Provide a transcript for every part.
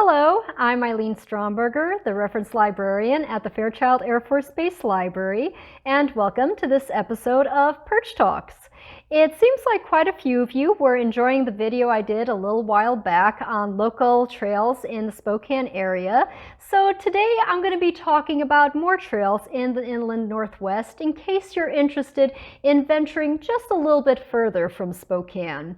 Hello, I'm Eileen Stromberger, the reference librarian at the Fairchild Air Force Base Library, and welcome to this episode of Perch Talks. It seems like quite a few of you were enjoying the video I did a little while back on local trails in the Spokane area. So today I'm going to be talking about more trails in the inland Northwest in case you're interested in venturing just a little bit further from Spokane.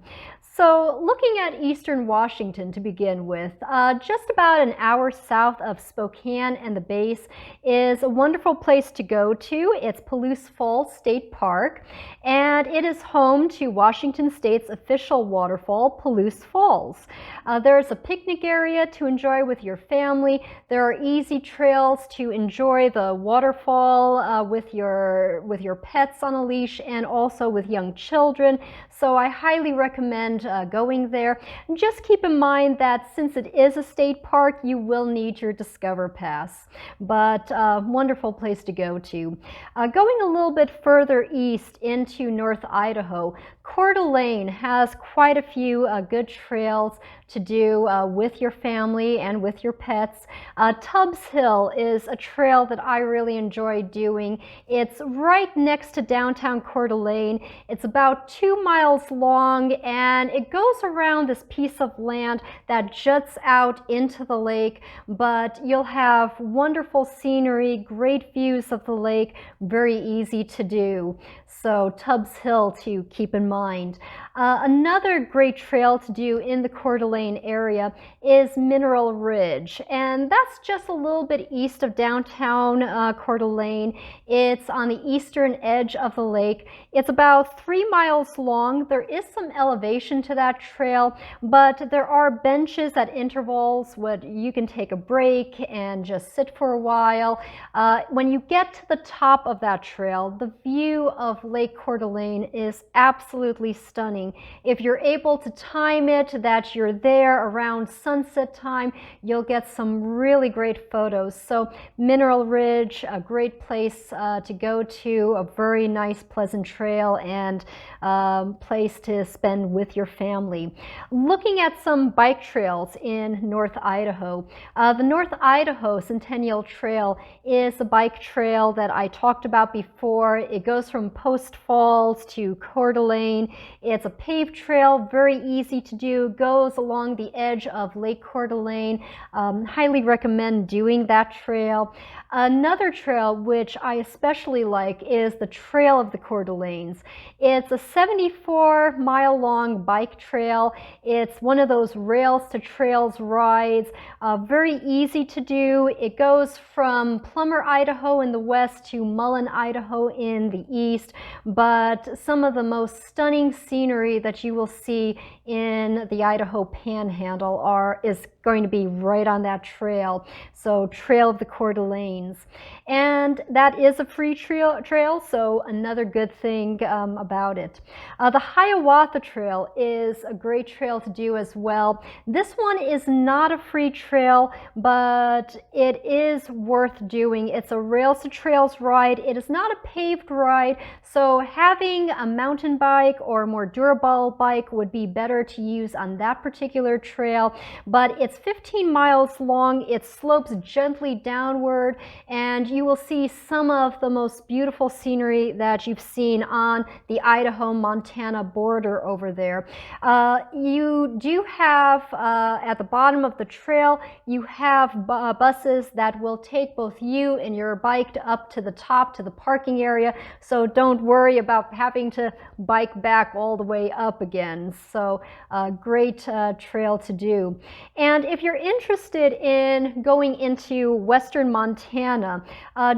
So looking at eastern Washington to begin with, just about an hour south of Spokane and the base is a wonderful place to go to. It's Palouse Falls State Park, and it is home to Washington State's official waterfall, Palouse Falls. There's a picnic area to enjoy with your family. There are easy trails to enjoy the waterfall with your pets on a leash and also with young children. So I highly recommend going there. And just keep in mind that since it is a state park, you will need your Discover Pass. But wonderful place to go to. Going a little bit further east into North Idaho, Coeur d'Alene has quite a few good trails to do with your family and with your pets. Tubbs Hill is a trail that I really enjoy doing. It's right next to downtown Coeur d'Alene. It's about 2 miles long, and it goes around this piece of land that juts out into the lake, but you'll have wonderful scenery, great views of the lake, very easy to do. So Tubbs Hill to keep in mind. Another great trail to do in the Coeur d'Alene area is Mineral Ridge, and that's just a little bit east of downtown Coeur d'Alene. It's on the eastern edge of the lake. It's about 3 miles long. There is some elevation to that trail, but there are benches at intervals where you can take a break and just sit for a while. When you get to the top of that trail, the view of Lake Coeur d'Alene is absolutely stunning. If you're able to time it that you're there around sunset time, you'll get some really great photos. So Mineral Ridge, a great place to go to, a very nice pleasant trail and place to spend with your family. Looking at some bike trails in North Idaho, the North Idaho Centennial Trail is a bike trail that I talked about before. It goes from Post Falls to Coeur d'Alene. It's a paved trail, very easy to do, goes along the edge of Lake Coeur d'Alene. Highly recommend doing that trail. Another trail which I especially like is the Trail of the Coeur d'Alenes. It's a 74-mile long bike trail. It's one of those rails to trails rides, very easy to do. It goes from Plummer, Idaho in the west to Mullen, Idaho in the east, but some of the most stunning scenery that you will see in the Idaho Panhandle is going to be right on that trail. So Trail of the Coeur d'Alenes. And that is a free trail, so another good thing about it. The Hiawatha Trail is a great trail to do as well. This one is not a free trail, but it is worth doing. It's a rails to trails ride. It is not a paved ride, so having a mountain bike or a more durable bike would be better to use on that particular trail, but it's 15 miles long. It slopes gently downward, and you will see some of the most beautiful scenery that you've seen on the Idaho-Montana border over there. You do have, at the bottom of the trail, you have buses that will take both you and your bike up to the top, to the parking area, so don't worry about having to bike back all the way up again. So great trail to do. And if you're interested in going into western Montana,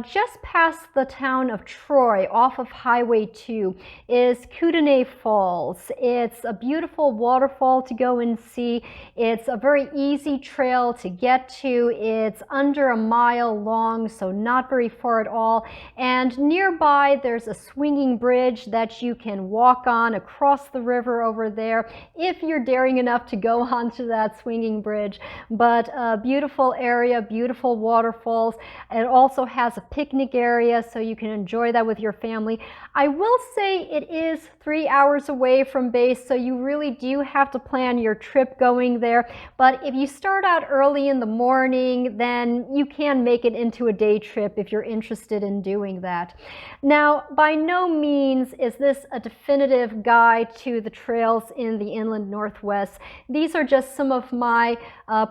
just past the town of Troy off of Highway 2 is Kootenai Falls. It's a beautiful waterfall to go and see. It's a very easy trail to get to. It's under a mile long, so not very far at all. And nearby there's a swinging bridge that you can walk on across across the river over there if you're daring enough to go onto that swinging bridge. But a beautiful area, beautiful waterfalls. It also has a picnic area, so you can enjoy that with your family. I will say it is 3 hours away from base, so you really do have to plan your trip going there. But if you start out early in the morning, then you can make it into a day trip if you're interested in doing that. Now, by no means is this a definitive guide to the trails in the inland Northwest. These are just some of my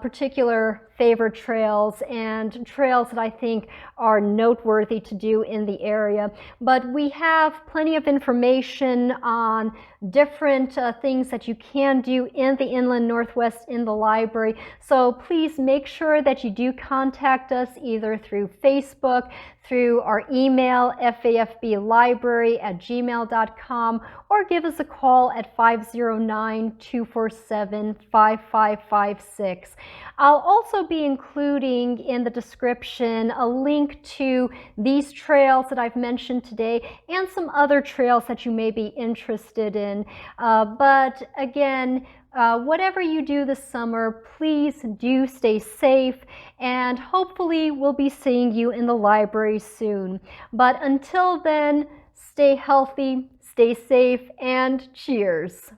particular favorite trails and trails that I think are noteworthy to do in the area. But we have plenty of information on different things that you can do in the inland Northwest in the library. So please make sure that you do contact us either through Facebook, through our email, fafblibrary@gmail.com, or give us a call at 509-247-5556. I'll also be including in the description a link to these trails that I've mentioned today and some other trails that you may be interested in. But again, whatever you do this summer, please do stay safe, and hopefully we'll be seeing you in the library soon. But until then, stay healthy, stay safe, and cheers.